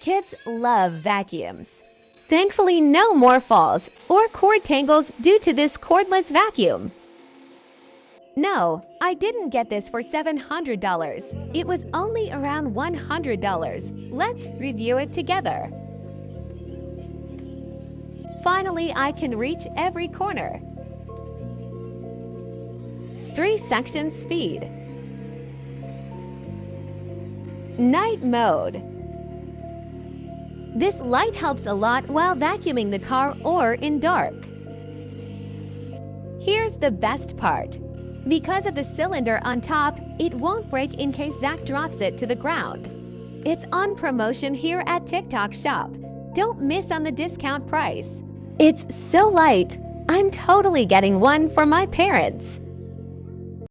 Kids love vacuums. Thankfully, no more falls or cord tangles due to this cordless vacuum. No, I didn't get this for $700. It was only around $100. Let's review it together. Finally, I can reach every corner. 3-section speed. Night mode. This light helps a lot while vacuuming the car or in dark. Here's the best part. Because of the cylinder on top, it won't break in case Zach drops it to the ground. It's on promotion here at TikTok Shop. Don't miss on the discount price. It's so light, I'm totally getting one for my parents.